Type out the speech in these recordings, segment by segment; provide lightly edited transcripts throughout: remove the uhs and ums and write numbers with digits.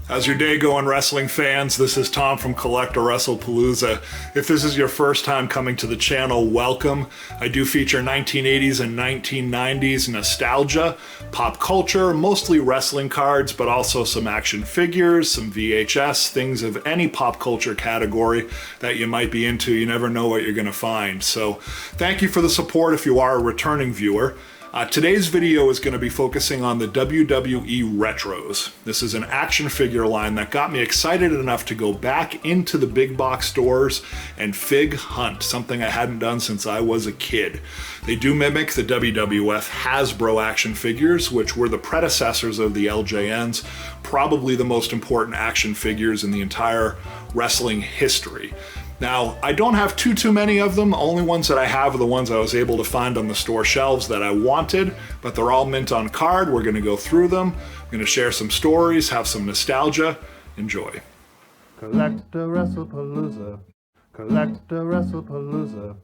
How's your day going, wrestling fans? This is Tom from CollectAWrestlePalooza. If this is your first time coming to the channel, welcome. I do feature 1980s and 1990s nostalgia, pop culture, mostly wrestling cards, but also some action figures, some VHS, things of any pop culture category that you might be into. You never know what you're going to find. So thank you for the support if you are a returning viewer. Today's video is going to be focusing on the WWE Retros. This is an action figure line that got me excited enough to go back into the big box stores and fig hunt, something I hadn't done since I was a kid. They do mimic the WWF Hasbro action figures, which were the predecessors of the LJNs, probably the most important action figures in the entire wrestling history. Now, I don't have too many of them. Only ones that I have are the ones I was able to find on the store shelves that I wanted, but they're all mint on card. We're going to go through them. I'm going to share some stories, have some nostalgia. Enjoy. CollectAWrestlePalooza. CollectAWrestlePalooza.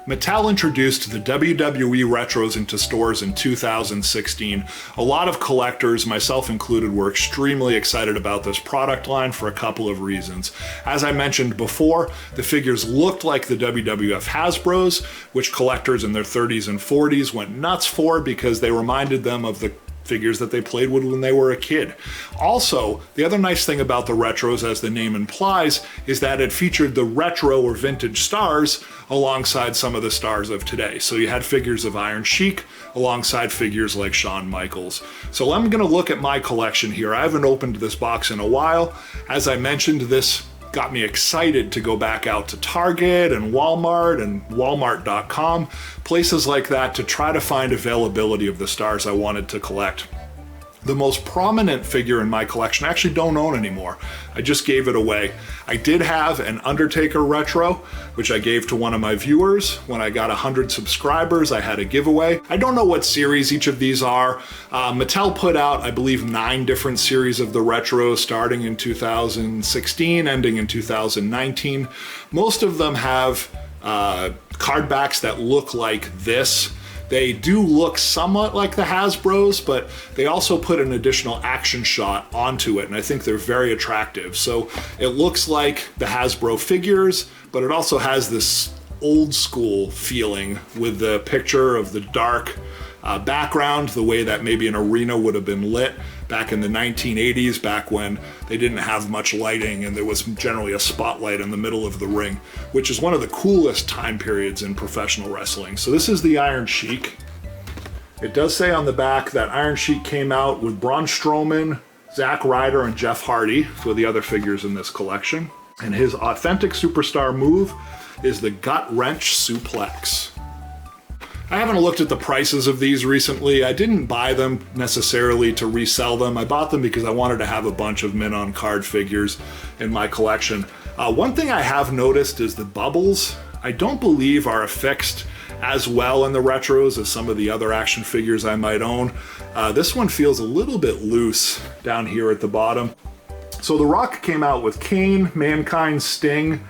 Mattel introduced the WWE Retros into stores in 2016. A lot of collectors, myself included, were extremely excited about this product line for a couple of reasons. As I mentioned before, the figures looked like the WWF Hasbros, which collectors in their 30s and 40s went nuts for because they reminded them of the figures that they played with when they were a kid. Also, the other nice thing about the Retros, as the name implies, is that it featured the retro or vintage stars alongside some of the stars of today. So you had figures of Iron Sheik alongside figures like Shawn Michaels. So I'm going to look at my collection here. I haven't opened this box in a while. As I mentioned, this got me excited to go back out to Target and Walmart and Walmart.com, places like that, to try to find availability of the stars I wanted to collect. The most prominent figure in my collection I actually don't own anymore. I just gave it away. I did have an Undertaker Retro, which I gave to one of my viewers. When I got 100 subscribers, I had a giveaway. I don't know what series each of these are. Mattel put out, I believe, 9 different series of the Retros, starting in 2016, ending in 2019. Most of them have card backs that look like this. They do look somewhat like the Hasbros, but they also put an additional action shot onto it, and I think they're very attractive. So it looks like the Hasbro figures, but it also has this old school feeling with the picture of the dark background, the way that maybe an arena would have been lit back in the 1980s, back when they didn't have much lighting and there was generally a spotlight in the middle of the ring, which is one of the coolest time periods in professional wrestling. So this is the Iron Sheik. It does say on the back that Iron Sheik came out with Braun Strowman, Ryder, and Jeff Hardy for the other figures in this collection. And his authentic superstar move is the gut wrench suplex. I haven't looked at the prices of these recently. I didn't buy them necessarily to resell them. I bought them because I wanted to have a bunch of mint on card figures in my collection. One thing I have noticed is the bubbles, I don't believe, are affixed as well in the Retros as some of the other action figures I might own. This one feels a little bit loose down here at the bottom. So The Rock came out with Kane, Mankind, Sting,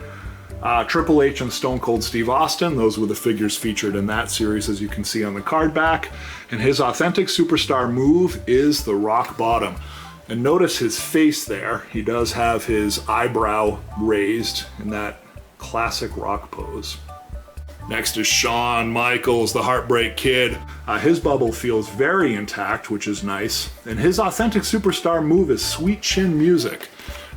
Triple H, and Stone Cold Steve Austin. Those were the figures featured in that series, as you can see on the card back. And his authentic superstar move is the rock bottom. And notice his face there. He does have his eyebrow raised in that classic rock pose. Next is Shawn Michaels, the Heartbreak Kid. His bubble feels very intact, which is nice. And his authentic superstar move is Sweet Chin Music.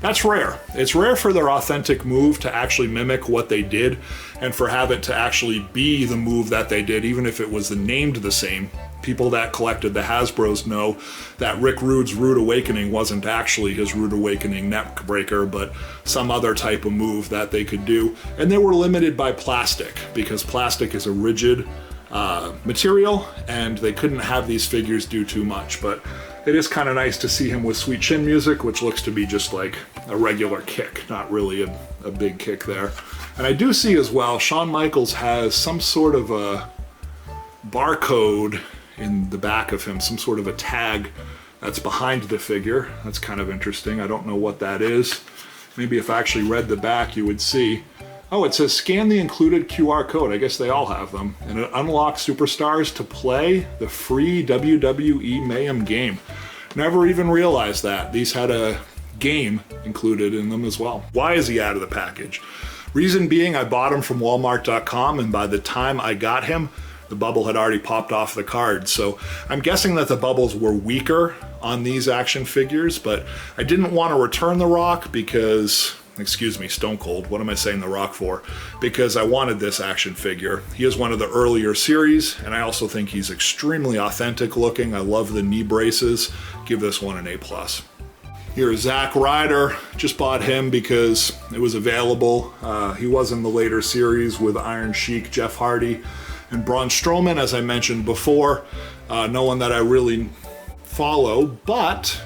That's rare. It's rare for their authentic move to actually mimic what they did, and for have it to actually be the move that they did, even if it was named the same. People that collected the Hasbros know that Rick Rude's Rude Awakening wasn't actually his Rude Awakening neck breaker, but some other type of move that they could do. And they were limited by plastic, because plastic is a rigid material, and they couldn't have these figures do too much. But it is kind of nice to see him with Sweet Chin Music, which looks to be just like a regular kick, not really a big kick there. And I do see as well, Shawn Michaels has some sort of a barcode in the back of him, some sort of a tag that's behind the figure. That's kind of interesting. I don't know what that is. Maybe if I actually read the back, you would see. Oh, it says scan the included QR code. I guess they all have them. And it unlocks superstars to play the free WWE Mayhem game. Never even realized that. These had a game included in them as well. Why is he out of the package? Reason being, I bought him from Walmart.com, and by the time I got him, the bubble had already popped off the card. So I'm guessing that the bubbles were weaker on these action figures, but I didn't want to return the Rock because, excuse me, Stone Cold, what am I saying the Rock for? Because I wanted this action figure. He is one of the earlier series, and I also think he's extremely authentic looking. I love the knee braces. Give this one an A+. Here is Ryder. Just bought him because it was available. He was in the later series with Iron Sheik, Jeff Hardy, and Braun Strowman, as I mentioned before. No one that I really follow, but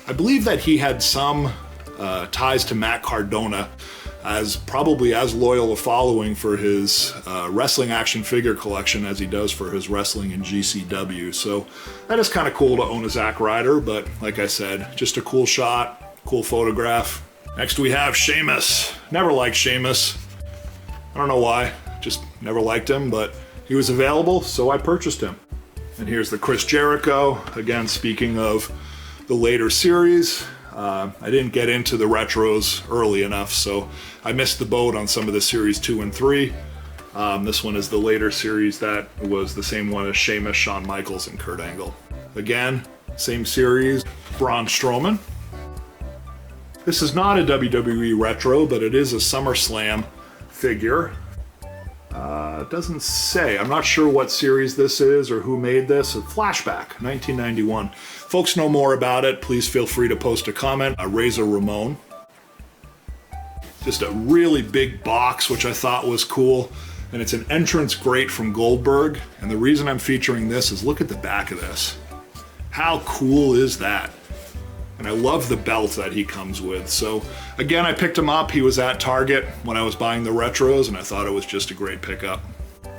I believe that he had some ties to Matt Cardona, as probably as loyal a following for his wrestling action figure collection as he does for his wrestling in GCW. So that is kind of cool to own a Ryder, but like I said, just a cool shot, cool photograph. Next we have Sheamus. Never liked Sheamus. I don't know why, just never liked him, but he was available, so I purchased him. And here's the Chris Jericho. Again, speaking of the later series, I didn't get into the retros early enough, so I missed the boat on some of the series 2 and 3. This one is the later series that was the same one as Sheamus, Shawn Michaels, and Kurt Angle. Again, same series, Braun Strowman. This is not a WWE retro, but it is a SummerSlam figure. It doesn't say. I'm not sure what series this is or who made this. A Flashback, 1991. Folks know more about it. Please feel free to post a comment. Razor Ramon. Just a really big box, which I thought was cool. And it's an entrance grate from Goldberg. And the reason I'm featuring this is look at the back of this. How cool is that? And I love the belt that he comes with. So again, I picked him up. He was at Target when I was buying the retros, and I thought it was just a great pickup.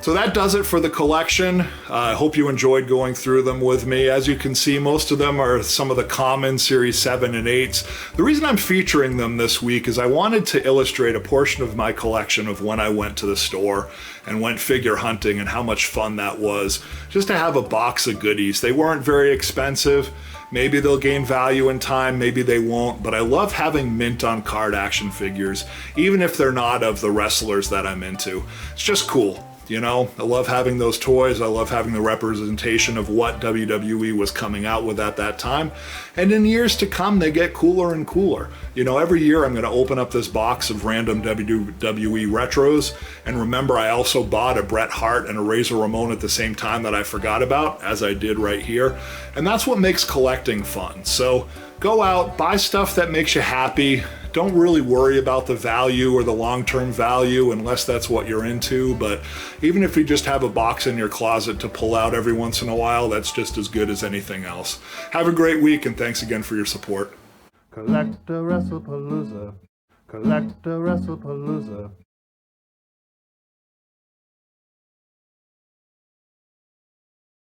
So that does it for the collection. I hope you enjoyed going through them with me. As you can see, most of them are some of the common Series 7 and 8s. The reason I'm featuring them this week is I wanted to illustrate a portion of my collection of when I went to the store and went figure hunting and how much fun that was. Just to have a box of goodies. They weren't very expensive. Maybe they'll gain value in time, maybe they won't, but I love having mint on card action figures, even if they're not of the wrestlers that I'm into. It's just cool. You know, I love having those toys. I love having the representation of what WWE was coming out with at that time. And in years to come, they get cooler and cooler. You know, every year I'm going to open up this box of random WWE retros. And remember, I also bought a Bret Hart and a Razor Ramon at the same time that I forgot about, as I did right here. And that's what makes collecting fun. So go out, buy stuff that makes you happy. Don't really worry about the value or the long-term value unless that's what you're into, but even if you just have a box in your closet to pull out every once in a while, that's just as good as anything else. Have a great week, and thanks again for your support. CollectAWrestlePalooza. CollectAWrestlePalooza.